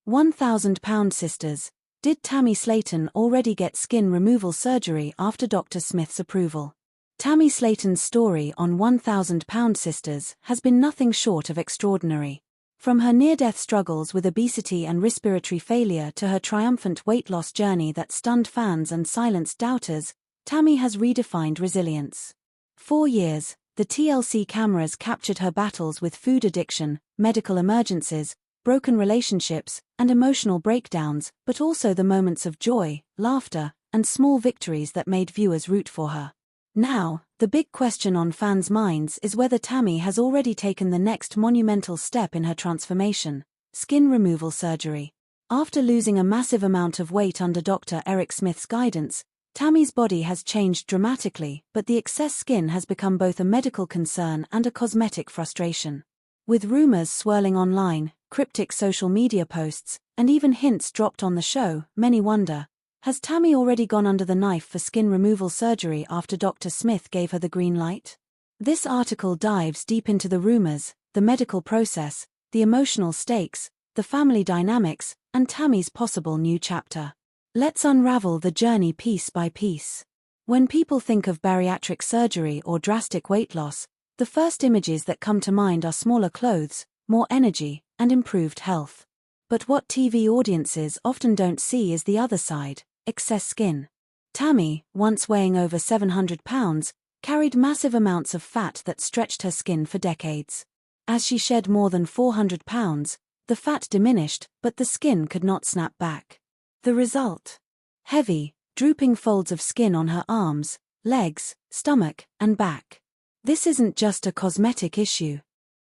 1,000-pound sisters. Did Tammy Slaton already get skin removal surgery after Dr. Smith's approval? Tammy Slaton's story on 1,000-pound sisters has been nothing short of extraordinary. From her near-death struggles with obesity and respiratory failure to her triumphant weight loss journey that stunned fans and silenced doubters, Tammy has redefined resilience. 4 years, the TLC cameras captured her battles with food addiction, medical emergencies, broken relationships, and emotional breakdowns, but also the moments of joy, laughter, and small victories that made viewers root for her. Now, the big question on fans' minds is whether Tammy has already taken the next monumental step in her transformation: skin removal surgery. After losing a massive amount of weight under Dr. Eric Smith's guidance, Tammy's body has changed dramatically, but the excess skin has become both a medical concern and a cosmetic frustration. With rumors swirling online, cryptic social media posts, and even hints dropped on the show, many wonder, has Tammy already gone under the knife for skin removal surgery after Dr. Smith gave her the green light? This article dives deep into the rumors, the medical process, the emotional stakes, the family dynamics, and Tammy's possible new chapter. Let's unravel the journey piece by piece. When people think of bariatric surgery or drastic weight loss, the first images that come to mind are smaller clothes, more energy, and improved health. But what TV audiences often don't see is the other side: excess skin. Tammy, once weighing over 700 pounds, carried massive amounts of fat that stretched her skin for decades. As she shed more than 400 pounds, the fat diminished, but the skin could not snap back. The result? Heavy, drooping folds of skin on her arms, legs, stomach, and back. This isn't just a cosmetic issue.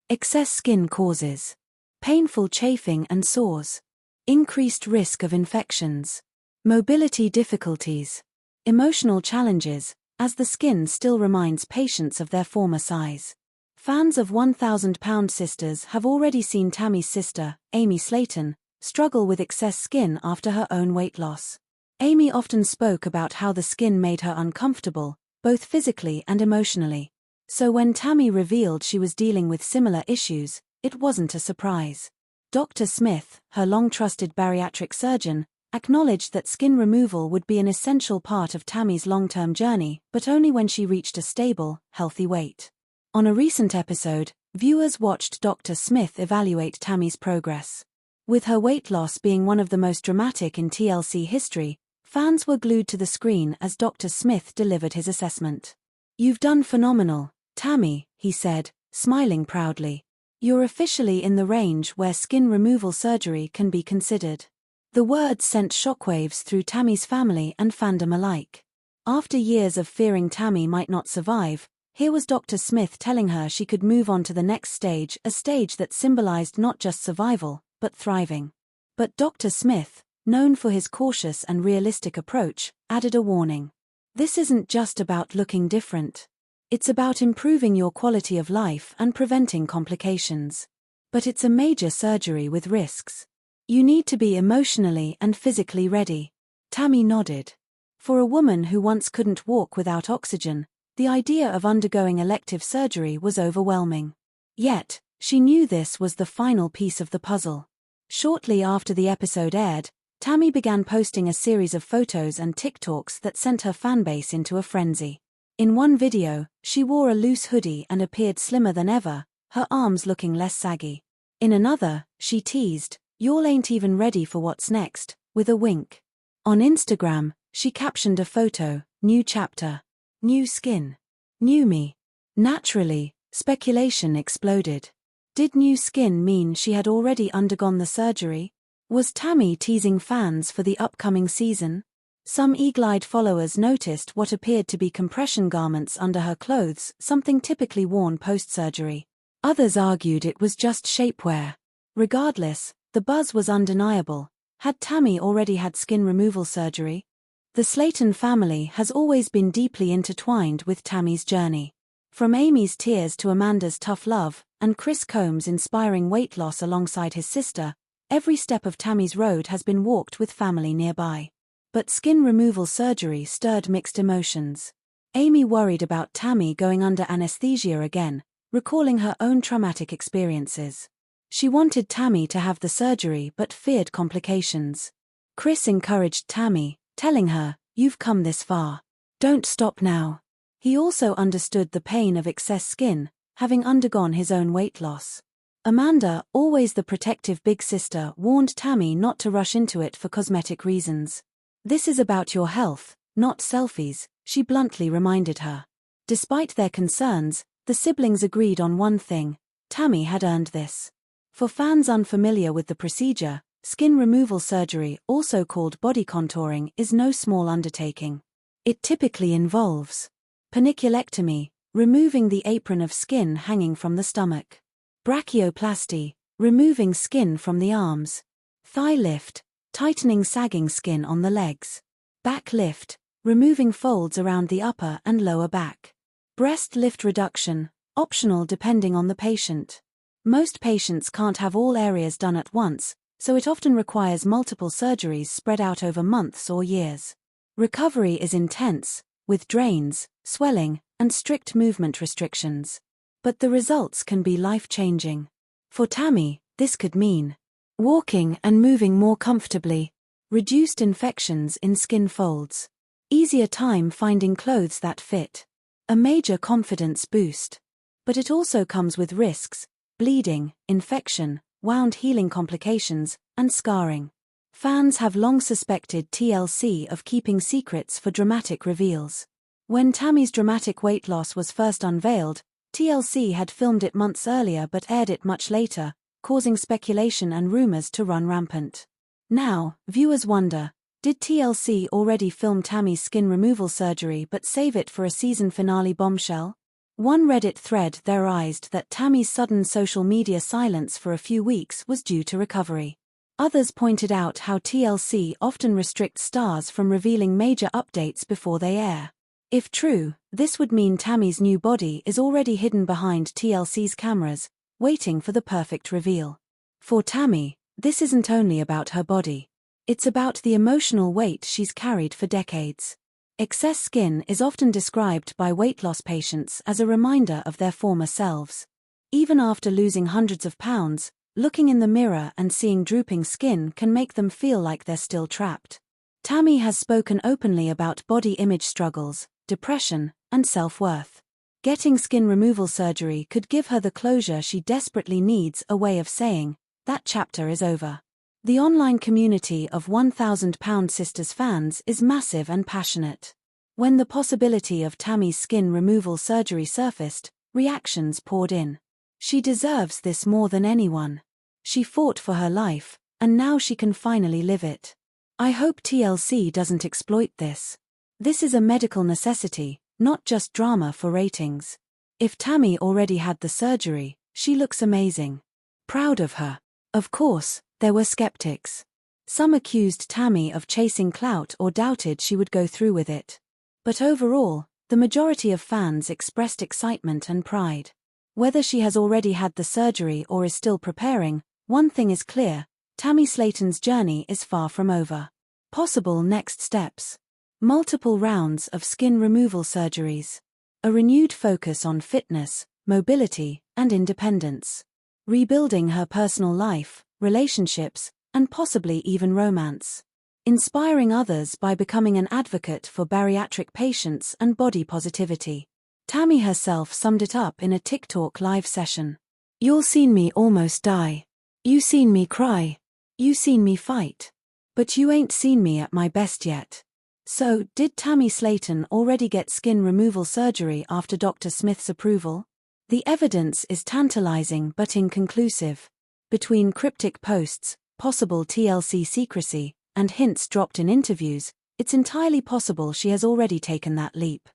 Excess skin causes painful chafing and sores, increased risk of infections, mobility difficulties, emotional challenges, as the skin still reminds patients of their former size. Fans of 1,000-pound sisters have already seen Tammy's sister, Amy Slaton, struggle with excess skin after her own weight loss. Amy often spoke about how the skin made her uncomfortable, both physically and emotionally. So when Tammy revealed she was dealing with similar issues, it wasn't a surprise. Dr. Smith, her long-trusted bariatric surgeon, acknowledged that skin removal would be an essential part of Tammy's long-term journey, but only when she reached a stable, healthy weight. On a recent episode, viewers watched Dr. Smith evaluate Tammy's progress. With her weight loss being one of the most dramatic in TLC history, fans were glued to the screen as Dr. Smith delivered his assessment. "You've done phenomenal, Tammy," he said, smiling proudly. "You're officially in the range where skin removal surgery can be considered." The words sent shockwaves through Tammy's family and fandom alike. After years of fearing Tammy might not survive, here was Dr. Smith telling her she could move on to the next stage, a stage that symbolized not just survival, but thriving. But Dr. Smith, known for his cautious and realistic approach, added a warning. "This isn't just about looking different. It's about improving your quality of life and preventing complications. But it's a major surgery with risks. You need to be emotionally and physically ready." Tammy nodded. For a woman who once couldn't walk without oxygen, the idea of undergoing elective surgery was overwhelming. Yet, she knew this was the final piece of the puzzle. Shortly after the episode aired, Tammy began posting a series of photos and TikToks that sent her fanbase into a frenzy. In one video, she wore a loose hoodie and appeared slimmer than ever, her arms looking less saggy. In another, she teased, "Y'all ain't even ready for what's next," with a wink. On Instagram, she captioned a photo, "New chapter. New skin. New me." Naturally, speculation exploded. Did new skin mean she had already undergone the surgery? Was Tammy teasing fans for the upcoming season? Some eagle-eyed followers noticed what appeared to be compression garments under her clothes, something typically worn post-surgery. Others argued it was just shapewear. Regardless, the buzz was undeniable. Had Tammy already had skin removal surgery? The Slaton family has always been deeply intertwined with Tammy's journey. From Amy's tears to Amanda's tough love, and Chris Combs' inspiring weight loss alongside his sister, every step of Tammy's road has been walked with family nearby. But skin removal surgery stirred mixed emotions. Amy worried about Tammy going under anesthesia again, recalling her own traumatic experiences. She wanted Tammy to have the surgery but feared complications. Chris encouraged Tammy, telling her, "You've come this far. Don't stop now." He also understood the pain of excess skin, having undergone his own weight loss. Amanda, always the protective big sister, warned Tammy not to rush into it for cosmetic reasons. "This is about your health, not selfies," she bluntly reminded her. Despite their concerns, the siblings agreed on one thing: Tammy had earned this. For fans unfamiliar with the procedure, skin removal surgery, also called body contouring, is no small undertaking. It typically involves paniculectomy, removing the apron of skin hanging from the stomach; brachioplasty, removing skin from the arms; thigh lift, tightening sagging skin on the legs; back lift, removing folds around the upper and lower back; breast lift reduction, optional depending on the patient. Most patients can't have all areas done at once, so it often requires multiple surgeries spread out over months or years. Recovery is intense, with drains, swelling, and strict movement restrictions. But the results can be life-changing. For Tammy, this could mean walking and moving more comfortably, reduced infections in skin folds, easier time finding clothes that fit, a major confidence boost. But it also comes with risks: bleeding, infection, wound healing complications, and scarring. Fans have long suspected TLC of keeping secrets for dramatic reveals. When Tammy's dramatic weight loss was first unveiled, TLC had filmed it months earlier but aired it much later, causing speculation and rumors to run rampant. Now, viewers wonder, did TLC already film Tammy's skin removal surgery but save it for a season finale bombshell? One Reddit thread theorized that Tammy's sudden social media silence for a few weeks was due to recovery. Others pointed out how TLC often restricts stars from revealing major updates before they air. If true, this would mean Tammy's new body is already hidden behind TLC's cameras, waiting for the perfect reveal. For Tammy, this isn't only about her body. It's about the emotional weight she's carried for decades. Excess skin is often described by weight loss patients as a reminder of their former selves. Even after losing hundreds of pounds, looking in the mirror and seeing drooping skin can make them feel like they're still trapped. Tammy has spoken openly about body image struggles, depression, and self-worth. Getting skin removal surgery could give her the closure she desperately needs, a way of saying, that chapter is over. The online community of 1,000 Sisters fans is massive and passionate. When the possibility of Tammy's skin removal surgery surfaced, reactions poured in. She deserves this more than anyone. She fought for her life, and now she can finally live it. I hope TLC doesn't exploit this. This is a medical necessity, not just drama for ratings. If Tammy already had the surgery, she looks amazing. Proud of her. Of course, there were skeptics. Some accused Tammy of chasing clout or doubted she would go through with it. But overall, the majority of fans expressed excitement and pride. Whether she has already had the surgery or is still preparing, one thing is clear: Tammy Slaton's journey is far from over. Possible next steps: multiple rounds of skin removal surgeries, a renewed focus on fitness, mobility, and independence, rebuilding her personal life, relationships, and possibly even romance, inspiring others by becoming an advocate for bariatric patients and body positivity. Tammy herself summed it up in a TikTok live session. "You'll seen me almost die. You seen me cry. You seen me fight. But you ain't seen me at my best yet." So, did Tammy Slaton already get skin removal surgery after Dr. Smith's approval? The evidence is tantalizing but inconclusive. Between cryptic posts, possible TLC secrecy, and hints dropped in interviews, it's entirely possible she has already taken that leap.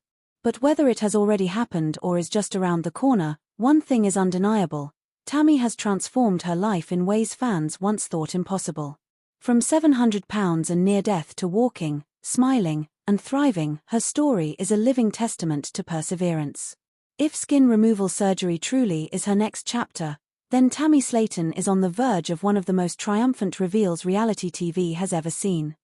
But whether it has already happened or is just around the corner, one thing is undeniable: Tammy has transformed her life in ways fans once thought impossible. From £700 and near death to walking, smiling, and thriving, her story is a living testament to perseverance. If skin removal surgery truly is her next chapter, then Tammy Slaton is on the verge of one of the most triumphant reveals reality TV has ever seen.